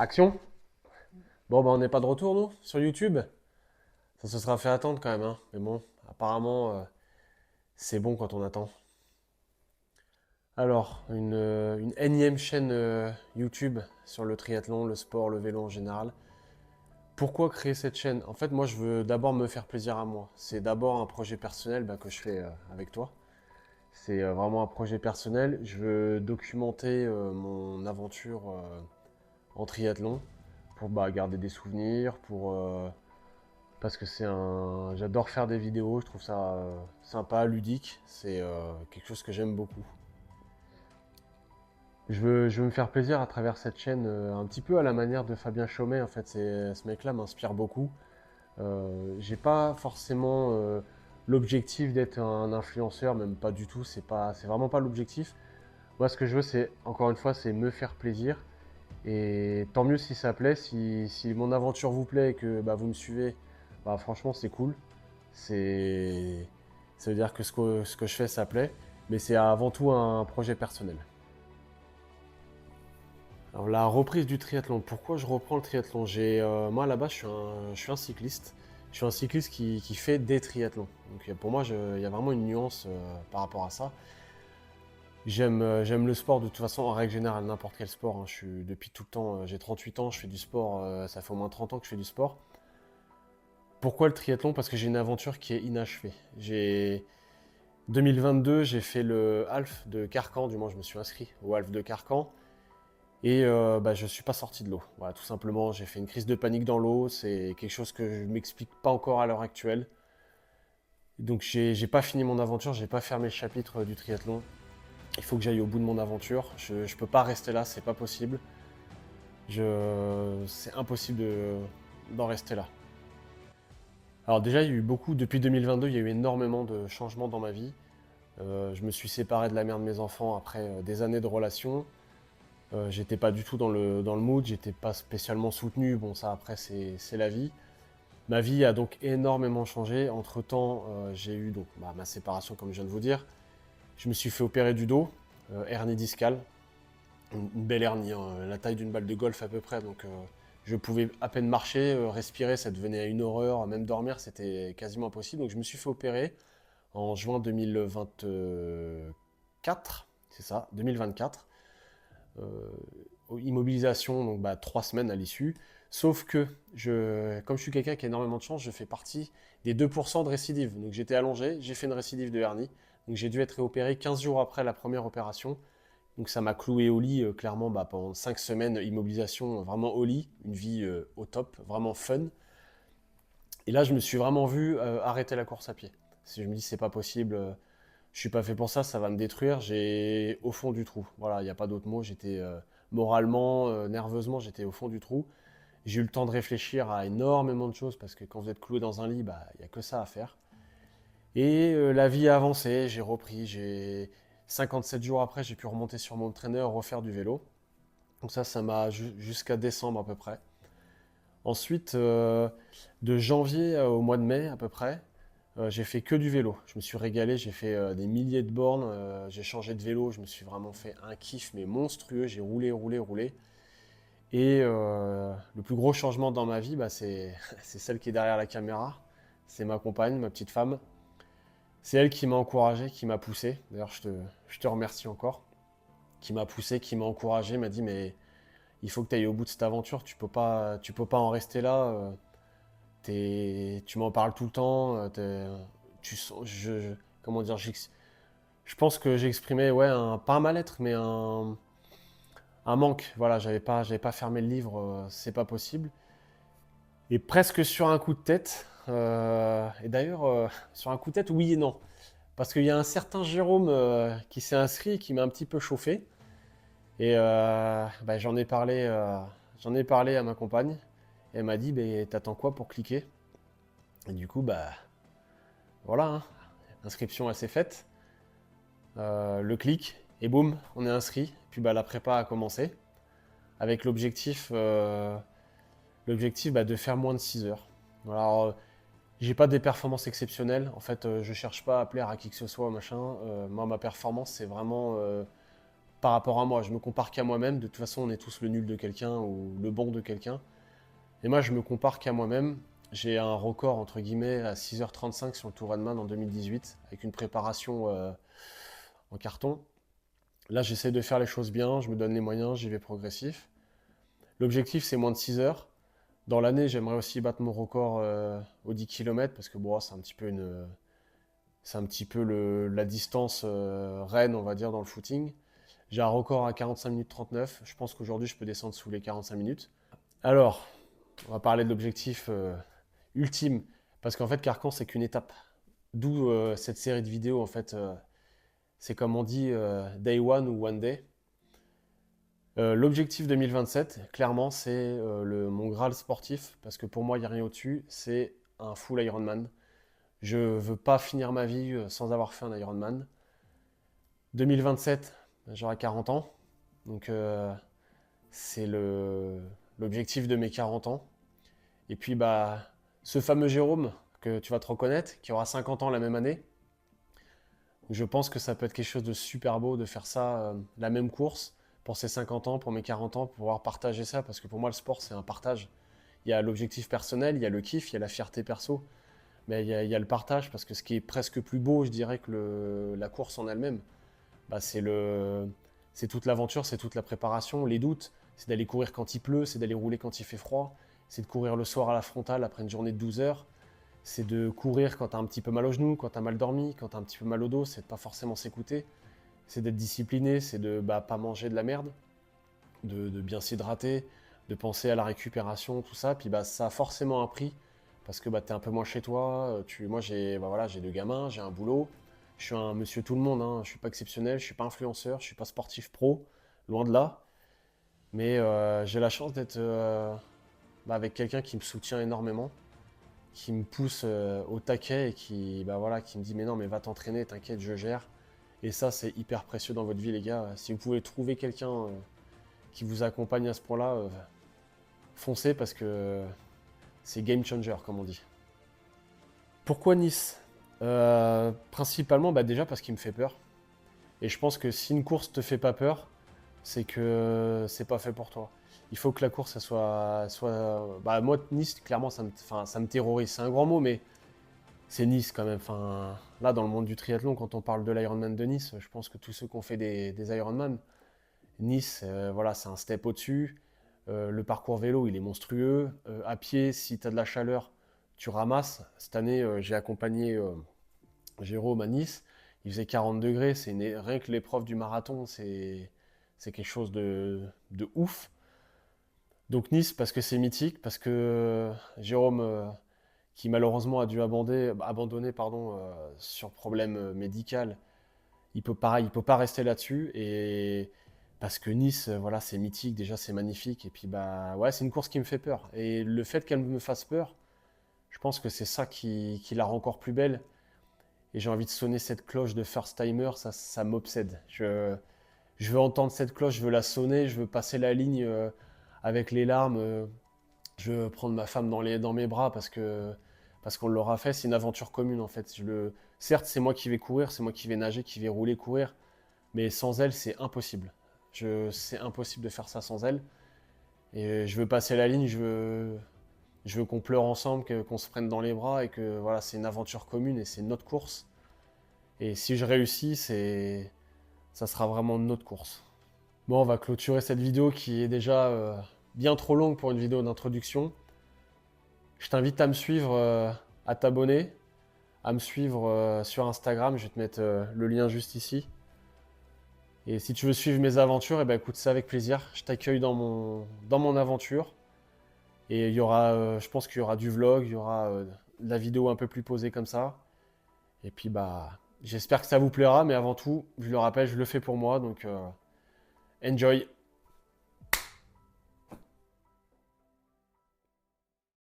Action? Bon, bah, on n'est pas de retour, nous, sur YouTube. Ça se sera fait attendre quand même, hein. Mais bon, apparemment, c'est bon quand on attend. Alors, une énième chaîne YouTube sur le triathlon, le sport, le vélo en général. Pourquoi créer cette chaîne? En fait, moi, je veux d'abord me faire plaisir à moi. C'est d'abord un projet personnel que je fais avec toi. C'est vraiment un projet personnel. Je veux documenter mon aventure en triathlon pour garder des souvenirs, parce que j'adore faire des vidéos, je trouve ça sympa, ludique, c'est quelque chose que j'aime beaucoup. Je veux me faire plaisir à travers cette chaîne, un petit peu à la manière de Fabien Chaumet, en fait, ce mec-là m'inspire beaucoup. J'ai pas forcément l'objectif d'être un influenceur, même pas du tout, c'est vraiment pas l'objectif. Moi, ce que je veux, c'est, encore une fois, c'est me faire plaisir. Et tant mieux si ça plaît, si mon aventure vous plaît et que vous me suivez, franchement, c'est cool. C'est, Ça veut dire que ce que je fais, ça plaît, mais c'est avant tout un projet personnel. Alors la reprise du triathlon, pourquoi je reprends le triathlon? Moi là-bas, je suis un cycliste. Je suis un cycliste qui fait des triathlons. Donc pour moi, il y a vraiment une nuance par rapport à ça. J'aime le sport de toute façon, en règle générale, n'importe quel sport, hein. Depuis tout le temps, j'ai 38 ans, je fais du sport, ça fait au moins 30 ans que je fais du sport. Pourquoi le triathlon? Parce que j'ai une aventure qui est inachevée. 2022, j'ai fait le half de Carcan, du moins je me suis inscrit au half de Carcan, et je ne suis pas sorti de l'eau. Voilà, tout simplement, j'ai fait une crise de panique dans l'eau, c'est quelque chose que je ne m'explique pas encore à l'heure actuelle. Donc j'ai pas fini mon aventure, j'ai pas fermé le chapitre du triathlon. Il faut que j'aille au bout de mon aventure, je peux pas rester là, c'est pas possible. C'est impossible d'en rester là. Alors déjà, il y a eu beaucoup, depuis 2022, il y a eu énormément de changements dans ma vie. Je me suis séparé de la mère de mes enfants après des années de relation. J'étais pas du tout dans le mood, j'étais pas spécialement soutenu. Bon, ça après, c'est la vie. Ma vie a donc énormément changé. Entre-temps, j'ai eu donc ma séparation, comme je viens de vous dire. Je me suis fait opérer du dos, hernie discale, une belle hernie, hein, la taille d'une balle de golf à peu près. Donc je pouvais à peine marcher, respirer, ça devenait une horreur. Même dormir, c'était quasiment impossible. Donc je me suis fait opérer en juin 2024, c'est ça, 2024. Euh, Immobilisation, donc 3 semaines à l'issue. Sauf que, comme je suis quelqu'un qui a énormément de chance, je fais partie des 2% de récidive. Donc j'étais allongé, j'ai fait une récidive de hernie. Donc j'ai dû être réopéré 15 jours après la première opération. Donc ça m'a cloué au lit, clairement, pendant 5 semaines, immobilisation vraiment au lit, une vie au top, vraiment fun. Et là, je me suis vraiment vu arrêter la course à pied. Si je me dis, c'est pas possible, je suis pas fait pour ça, ça va me détruire. J'ai au fond du trou. Voilà, il n'y a pas d'autre mot. J'étais moralement, nerveusement, j'étais au fond du trou. J'ai eu le temps de réfléchir à énormément de choses parce que quand vous êtes cloué dans un lit, il n'y a que ça à faire. Et la vie a avancé, j'ai repris. 57 jours après, j'ai pu remonter sur mon trainer, refaire du vélo. Donc ça m'a jusqu'à décembre à peu près. Ensuite, de janvier au mois de mai à peu près, j'ai fait que du vélo. Je me suis régalé, j'ai fait des milliers de bornes, j'ai changé de vélo, je me suis vraiment fait un kiff mais monstrueux, j'ai roulé, roulé, roulé. Et le plus gros changement dans ma vie, c'est celle qui est derrière la caméra. C'est ma compagne, ma petite femme. C'est elle qui m'a encouragé, qui m'a poussé. D'ailleurs, je te remercie encore. Qui m'a poussé, qui m'a encouragé, m'a dit mais il faut que tu ailles au bout de cette aventure, tu peux pas en rester là. Tu m'en parles tout le temps. Tu sens, comment dire, je pense que j'ai exprimé, ouais, pas un mal-être, mais un manque. Voilà, j'avais pas fermé le livre, c'est pas possible. Et presque sur un coup de tête, et d'ailleurs, sur un coup de tête, oui et non. Parce qu'il y a un certain Jérôme qui s'est inscrit et qui m'a un petit peu chauffé. Et j'en ai parlé à ma compagne. Et elle m'a dit, t'attends quoi pour cliquer? Et du coup, voilà, hein, l'inscription elle s'est faite. Le clic, et boum, on est inscrit. Puis la prépa a commencé. Avec l'objectif de faire moins de 6 heures. Alors, j'ai pas des performances exceptionnelles. En fait, je cherche pas à plaire à qui que ce soit, machin. Moi, ma performance, c'est vraiment par rapport à moi. Je me compare qu'à moi-même. De toute façon, on est tous le nul de quelqu'un ou le bon de quelqu'un. Et moi, je me compare qu'à moi-même. J'ai un record, entre guillemets, à 6h35 sur le Tour Redman en 2018, avec une préparation en carton. Là, j'essaie de faire les choses bien, je me donne les moyens, j'y vais progressif. L'objectif, c'est moins de 6 heures. Dans l'année, j'aimerais aussi battre mon record aux 10 km, parce que bon, c'est un petit peu la distance reine, on va dire, dans le footing. J'ai un record à 45 minutes 39. Je pense qu'aujourd'hui, je peux descendre sous les 45 minutes. Alors, on va parler de l'objectif ultime, parce qu'en fait, Carcan, c'est qu'une étape. D'où cette série de vidéos, en fait, c'est comme on dit day one ou one day. L'objectif 2027, clairement, c'est mon Graal sportif, parce que pour moi, il n'y a rien au-dessus, c'est un full Ironman. Je veux pas finir ma vie sans avoir fait un Ironman. 2027, j'aurai 40 ans, donc c'est l'objectif de mes 40 ans. Et puis, bah, ce fameux Jérôme, que tu vas te reconnaître, qui aura 50 ans la même année, je pense que ça peut être quelque chose de super beau de faire ça, la même course, pour ses 50 ans, pour mes 40 ans, pour pouvoir partager ça, parce que pour moi, le sport, c'est un partage. Il y a l'objectif personnel, il y a le kiff, il y a la fierté perso, mais il y a le partage, parce que ce qui est presque plus beau, je dirais, que la course en elle-même, bah, c'est toute l'aventure, c'est toute la préparation, les doutes, c'est d'aller courir quand il pleut, c'est d'aller rouler quand il fait froid, c'est de courir le soir à la frontale après une journée de 12 heures, c'est de courir quand tu as un petit peu mal au genou, quand tu as mal dormi, quand tu as un petit peu mal au dos, c'est de pas forcément s'écouter, c'est d'être discipliné, c'est de pas manger de la merde, de bien s'hydrater, de penser à la récupération, tout ça. Puis bah, ça a forcément un prix parce que bah, tu es un peu moins chez toi. Moi, j'ai 2 gamins, j'ai un boulot. Je suis un monsieur tout le monde, hein. Je suis pas exceptionnel, je suis pas influenceur, je suis pas sportif pro, loin de là. Mais j'ai la chance d'être avec quelqu'un qui me soutient énormément, qui me pousse au taquet et qui me dit mais non mais va t'entraîner, t'inquiète, je gère. Et ça c'est hyper précieux dans votre vie les gars. Si vous pouvez trouver quelqu'un qui vous accompagne à ce point-là, foncez parce que c'est game changer comme on dit. Pourquoi Nice? Principalement déjà parce qu'il me fait peur. Et je pense que si une course te fait pas peur, c'est que c'est pas fait pour toi. Il faut que la course, moi, Nice, clairement, ça me terrorise. C'est un grand mot, mais c'est Nice quand même. Enfin, là, dans le monde du triathlon, quand on parle de l'Ironman de Nice, je pense que tous ceux qui ont fait des Ironman, Nice, voilà, c'est un step au-dessus. Le parcours vélo, il est monstrueux. À pied, si tu as de la chaleur, tu ramasses. Cette année, j'ai accompagné Jérôme à Nice. Il faisait 40 degrés. Rien que l'épreuve du marathon, c'est quelque chose de ouf. Donc Nice, parce que c'est mythique, parce que Jérôme, qui malheureusement a dû abandonner sur problème médical, il peut pas rester là-dessus. Et parce que Nice, voilà, c'est mythique, déjà c'est magnifique. Et puis bah ouais, c'est une course qui me fait peur. Et le fait qu'elle me fasse peur, je pense que c'est ça qui la rend encore plus belle. Et j'ai envie de sonner cette cloche de first timer, ça m'obsède. Je veux entendre cette cloche, je veux la sonner, je veux passer la ligne avec les larmes. Je veux prendre ma femme dans mes bras parce qu'on l'aura fait. C'est une aventure commune en fait. Certes, c'est moi qui vais courir, c'est moi qui vais nager, qui vais rouler, courir, mais sans elle, c'est impossible. C'est impossible de faire ça sans elle. Et je veux passer la ligne, je veux qu'on pleure ensemble, qu'on se prenne dans les bras et que voilà, c'est une aventure commune et c'est notre course. Et si je réussis, ça sera vraiment notre course. Bon, on va clôturer cette vidéo qui est déjà bien trop longue pour une vidéo d'introduction. Je t'invite à me suivre, à t'abonner, à me suivre sur Instagram. Je vais te mettre le lien juste ici. Et si tu veux suivre mes aventures, eh ben, écoute, c'est avec plaisir. Je t'accueille dans mon aventure. Et je pense qu'il y aura du vlog, il y aura de la vidéo un peu plus posée comme ça. Et puis, j'espère que ça vous plaira. Mais avant tout, je le rappelle, je le fais pour moi. Donc, enjoy!